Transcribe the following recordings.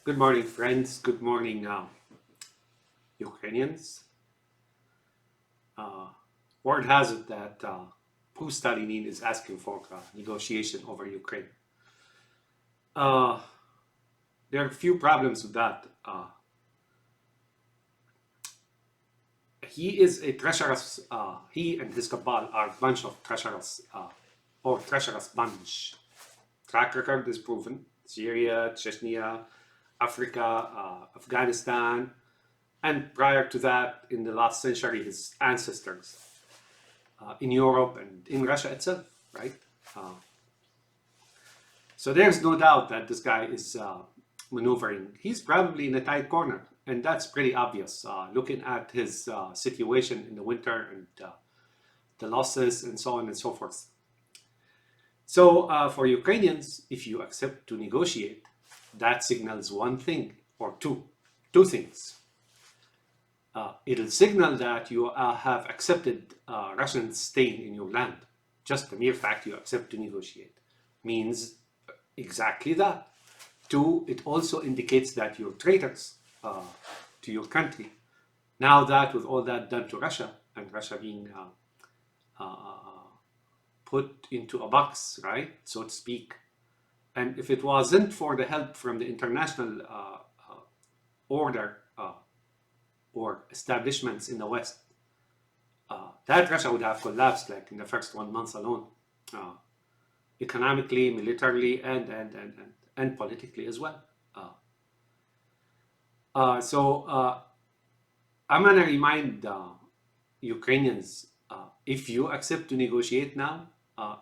Good morning, friends. Good morning, Ukrainians. Uh, Word has it that Putin is asking for negotiation over Ukraine. Uh, there are a few problems with that. He is a treacherous, he and his cabal are a bunch of treacherous, or treacherous bunch. Track record is proven. Syria, Chechnya, Africa, Afghanistan, and prior to that, in the last century, his ancestors in Europe and in Russia itself, right? Uh, so there's no doubt that this guy is maneuvering. He's probably in a tight corner, and that's pretty obvious looking at his situation in the winter and the losses and so on and so forth. So for Ukrainians, if you accept to negotiate, that signals one thing or two things. It'll signal that you have accepted Russian staying in your land. Just the mere fact you accept to negotiate means exactly that. Two, it also indicates that you're traitors to your country. Now that with all that done to Russia, and Russia being put into a box, right, so to speak, and if it wasn't for the help from the international order or establishments in the West, that Russia would have collapsed like in the first 1 month alone, economically, militarily, and politically as well. So I'm gonna remind Ukrainians: if you accept to negotiate now,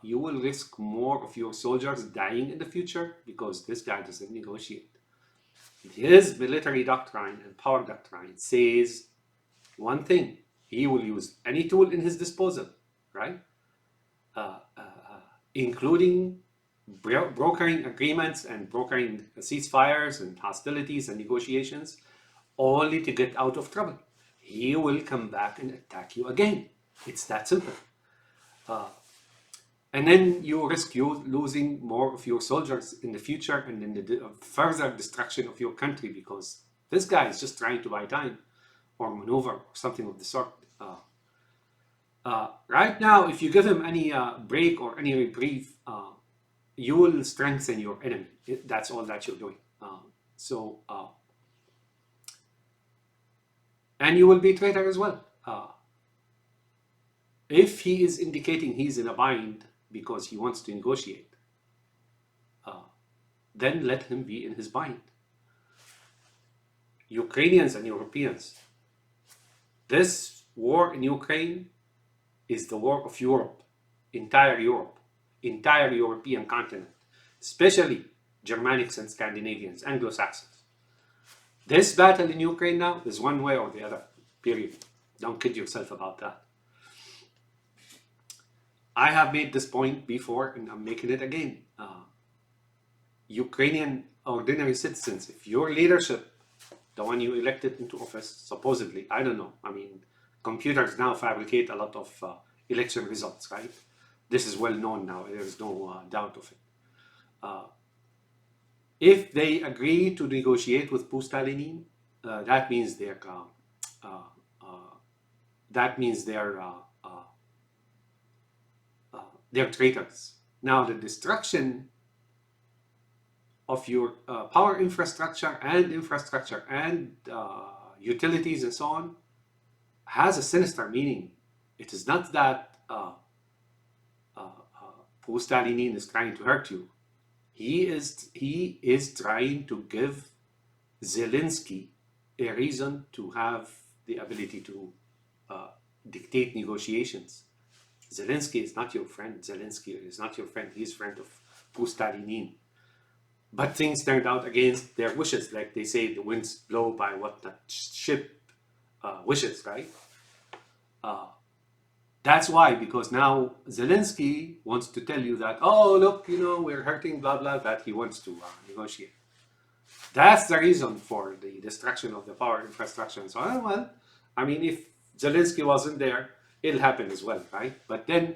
you will risk more of your soldiers dying in the future because this guy doesn't negotiate. His military doctrine and power doctrine says one thing: he will use any tool in his disposal, right? Including brokering agreements and brokering ceasefires and hostilities and negotiations, only to get out of trouble. He will come back and attack you again. It's that simple. And then you risk losing more of your soldiers in the future and in the further destruction of your country because this guy is just trying to buy time or maneuver or something of the sort. Right now, if you give him any break or any reprieve, you will strengthen your enemy. That's all that you're doing. And you will be a traitor as well. If he is indicating he's in a bind because he wants to negotiate, then let him be in his bind. Ukrainians and Europeans, this war in Ukraine is the war of Europe, entire European continent, especially Germanics and Scandinavians, Anglo-Saxons. This battle in Ukraine now is one way or the other, period. Don't kid yourself about that. I have made this point before and I'm making it again. Ukrainian ordinary citizens, if your leadership, the one you elected into office, supposedly, I don't know, I mean, computers now fabricate a lot of election results, right? This is well known now, there is no doubt of it. If they agree to negotiate with Pustalenins, that means they're traitors. Now, the destruction of your power infrastructure and utilities and so on has a sinister meaning. It is not that Putin is trying to hurt you. He is trying to give Zelensky a reason to have the ability to dictate negotiations. Zelensky is not your friend. Zelensky is not your friend. He's friend of Putin. But things turned out against their wishes. Like they say, the winds blow by what the ship wishes, right? That's why, because now Zelensky wants to tell you that, oh, look, we're hurting, blah, blah, that he wants to negotiate. That's the reason for the destruction of the power infrastructure and so on. Well, I mean, if Zelensky wasn't there, it'll happen as well, right? But then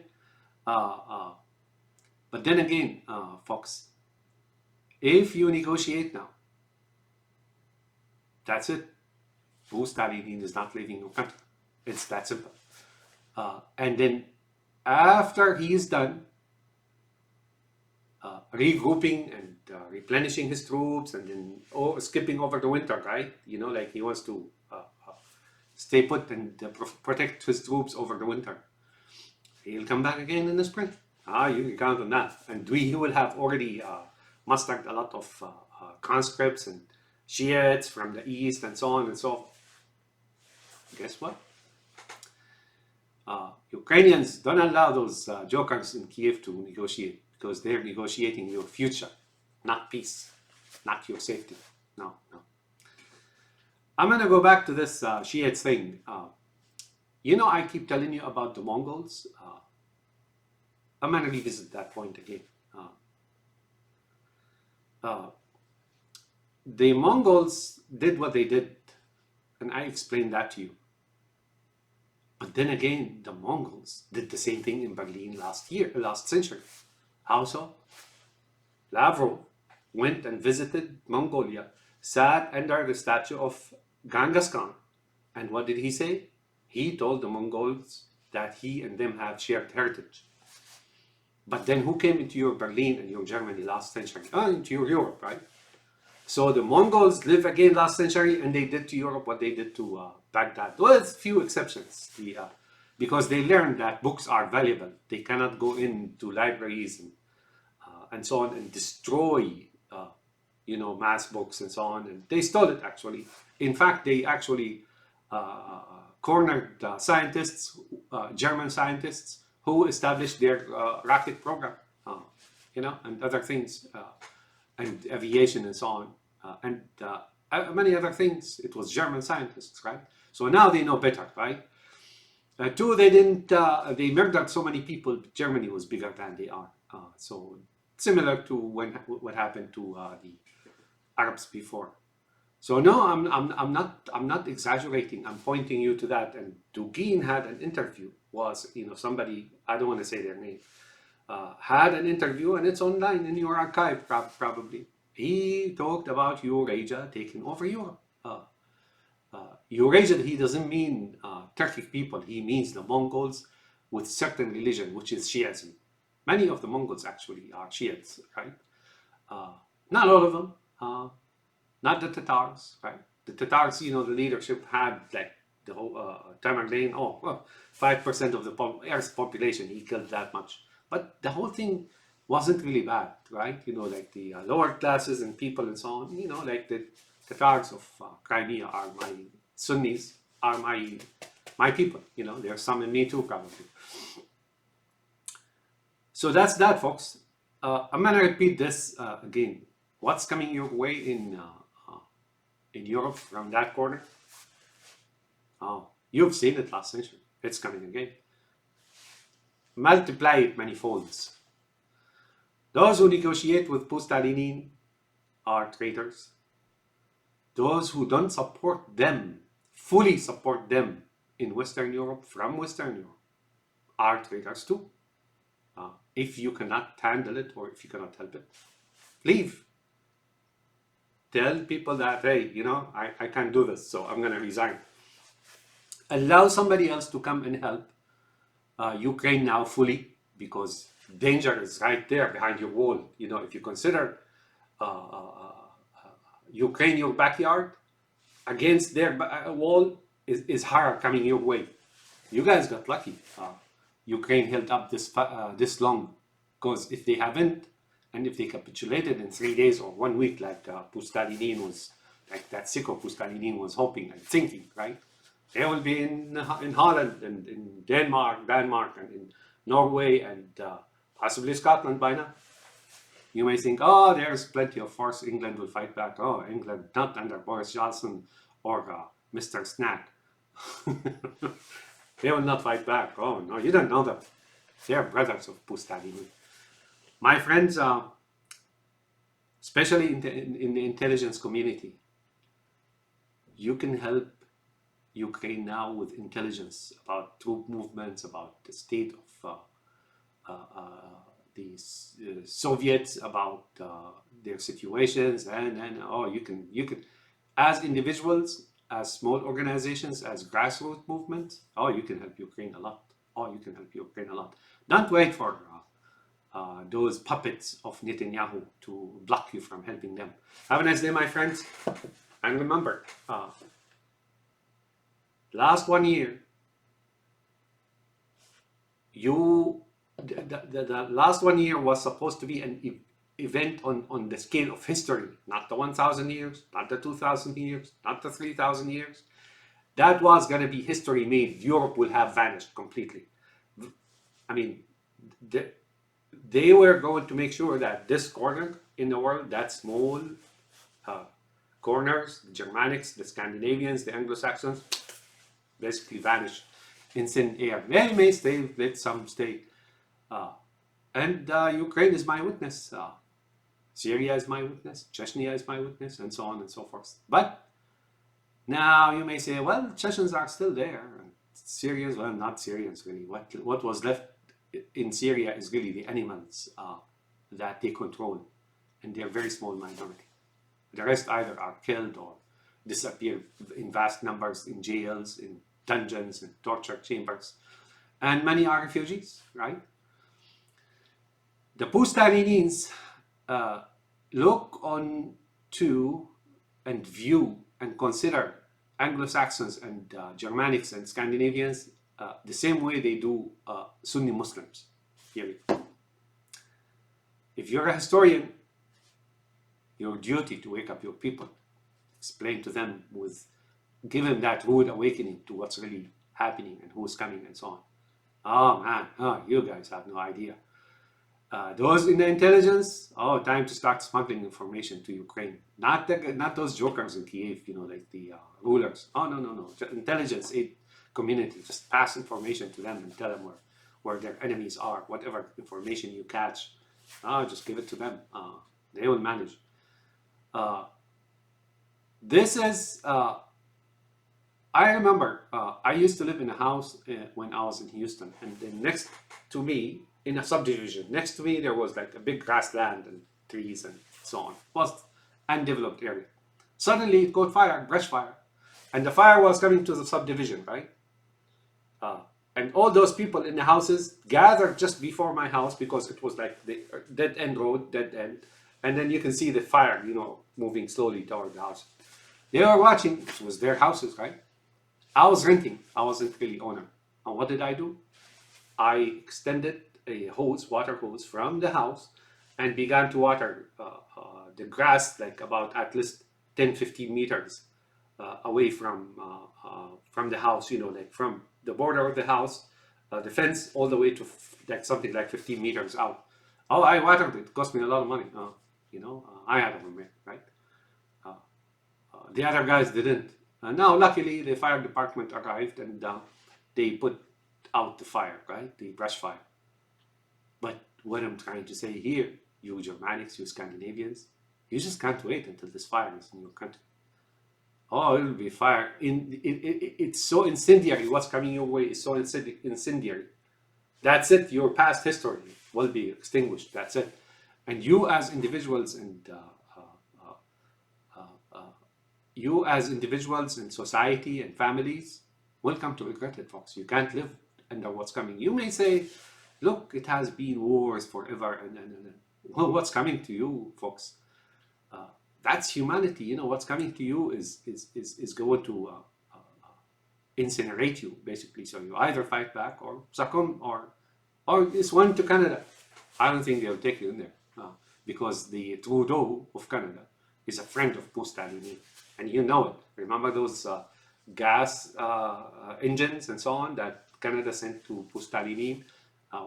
again, folks, if you negotiate now, That's it. Putin is not leaving your country. It's that simple. And then after he is done regrouping and replenishing his troops, and then skipping over the winter, right? Like he wants to stay put and protect his troops over the winter. He'll come back again in the spring. You can count on that. And he will have already mustered a lot of conscripts and Shiites from the east and so on and so forth. Guess what? Ukrainians, don't allow those jokers in Kiev to negotiate, because they're negotiating your future, not peace, not your safety. No. I'm going to go back to this Shiites thing. I keep telling you about the Mongols. I'm going to revisit that point again. The Mongols did what they did, and I explained that to you. But then again, the Mongols did the same thing in Berlin last century. How so? Lavrov went and visited Mongolia, sat under the statue of Genghis Khan, and what did he say? He told the Mongols that he and them have shared heritage. But then who came into your Berlin and your Germany last century? Into your Europe, right? So the Mongols live again last century, and they did to Europe what they did to Baghdad. Well, it's few exceptions, because they learned that books are valuable. They cannot go into libraries and so on and destroy, mass books and so on. And they stole it, actually. In fact, they actually cornered scientists, German scientists, who established their rocket program, and other things, and aviation and so on, and many other things. It was German scientists, right? So now they know better, right? Two, they murdered so many people. Germany was bigger than they are. So similar to what happened to the Arabs before. So no, I'm not exaggerating. I'm pointing you to that. And Dugin had an interview. Somebody, I don't want to say their name, had an interview, and it's online in your archive probably. He talked about Eurasia taking over Europe. Eurasia, he doesn't mean Turkic people. He means the Mongols with certain religion, which is Shiism. Many of the Mongols actually are Shiites, right? Not all of them. Not the Tatars, right? The Tatars, the leadership had like the whole Tamerlane. 5% of the Earth's population. He killed that much. But the whole thing wasn't really bad, right? Like the lower classes and people and so on. Like the Tatars of Crimea are my Sunnis, are my people. There's some in me too, probably. So that's that, folks. I'm gonna repeat this again. What's coming your way in Europe from that corner? You've seen it last century. It's coming again. Multiply it many folds. Those who negotiate with Pustalenins are traitors. Those who don't support them, fully support them in Western Europe, from Western Europe, are traitors too. If you cannot handle it, or if you cannot help it, leave. Tell people that, hey, I can't do this, so I'm going to resign. Allow somebody else to come and help Ukraine now fully, because danger is right there behind your wall. If you consider Ukraine your backyard, against their wall is horror coming your way. You guys got lucky. Ukraine held up this long, because if they haven't, and if they capitulated in 3 days or 1 week, like Pustalenins was, like that sicko Pustalenins was hoping and thinking, right? They will be in Holland and in Denmark, and in Norway, and possibly Scotland by now. You may think, there's plenty of force. England will fight back. England, not under Boris Johnson or Mr. Snack. They will not fight back. Oh, no, you don't know them. They are brothers of Pustalenins. My friends, especially in the intelligence community, you can help Ukraine now with intelligence about troop movements, about the state of the Soviets, about their situations, and you can as individuals, as small organizations, as grassroots movements, oh, you can help Ukraine a lot. Oh, you can help Ukraine a lot. Don't wait for those puppets of Netanyahu to block you from helping them. Have a nice day, my friends. And remember, last 1 year, the last 1 year was supposed to be an event on the scale of history, not the 1,000 years, not the 2,000 years, not the 3,000 years. That was going to be history made. Europe will have vanished completely. I mean, they were going to make sure that this corner in the world, that small corners, the Germanics, the Scandinavians, the Anglo-Saxons, basically vanish in thin air. They may stay, let some stay. And Ukraine is my witness. Syria is my witness. Chechnya is my witness, and so on and so forth. But now you may say, well, Chechens are still there. And Syrians, well, not Syrians really. What was left in Syria is really the animals that they control, and they're a very small minority. The rest either are killed or disappear in vast numbers in jails, in dungeons, in torture chambers, and many are refugees, right? The Pustalenins look on to and view and consider Anglo-Saxons and Germanics and Scandinavians the same way they do Sunni Muslims. Period. If you're a historian, your duty to wake up your people, explain to them give them that rude awakening to what's really happening and who's coming and so on. Oh man, you guys have no idea. Those in the intelligence, time to start smuggling information to Ukraine. Not those jokers in Kiev, like the rulers. Oh, no. Intelligence aid community. Just pass information to them and tell them where their enemies are. Whatever information you catch, just give it to them. They will manage. This is, I remember, I used to live in a house when I was in Houston, and then next to me, in a subdivision, next to me there was like a big grassland and trees and so on. It was undeveloped area. Suddenly it caught fire, brush fire, and the fire was coming to the subdivision, right? And all those people in the houses gathered just before my house because it was like the dead end road, dead end, and then you can see the fire, moving slowly toward the house. They were watching. It was their houses, right? I was renting. I wasn't really owner. And what did I do? I extended a water hose from the house and began to water the grass like about at least 10-15 meters away from the house, like from the border of the house, the fence, all the way to like something like 15 meters out. Oh, I watered it. It cost me a lot of money. I had a permit, right? The other guys didn't. Now, luckily, the fire department arrived and they put out the fire, right? The brush fire. But what I'm trying to say here, you Germanics, you Scandinavians, you just can't wait until this fire is in your country. Oh, it will be fire. It's so incendiary. What's coming your way is so incendiary. That's it. Your past history will be extinguished. That's it. And you as individuals and society and families will come to regret it, folks. You can't live under what's coming. You may say, look, it has been wars forever, and well, what's coming to you, folks? That's humanity. What's coming to you is going to incinerate you, basically. So you either fight back or succumb, or it's one to Canada. I don't think they'll take you in there because the Trudeau of Canada is a friend of Pustalenins, and you know it. Remember those gas engines and so on that Canada sent to Pustalenins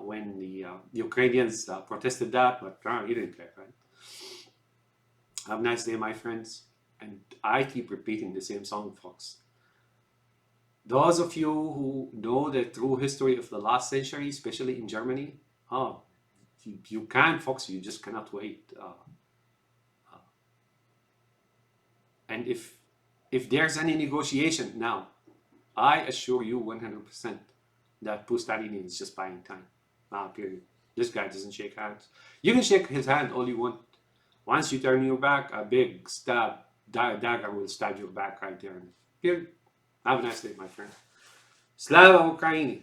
when the Ukrainians protested that, but he didn't care, right? Have a nice day, my friends. And I keep repeating the same song, folks. Those of you who know the true history of the last century, especially in Germany, you can't, folks. You just cannot wait. And if there's any negotiation now, I assure you 100% that Pustalenins is just buying time. Period. This guy doesn't shake hands. You can shake his hand all you want. Once you turn your back, a big stab dagger will stab your back right there. Here, have a nice day, my friend. Slava Ukraini!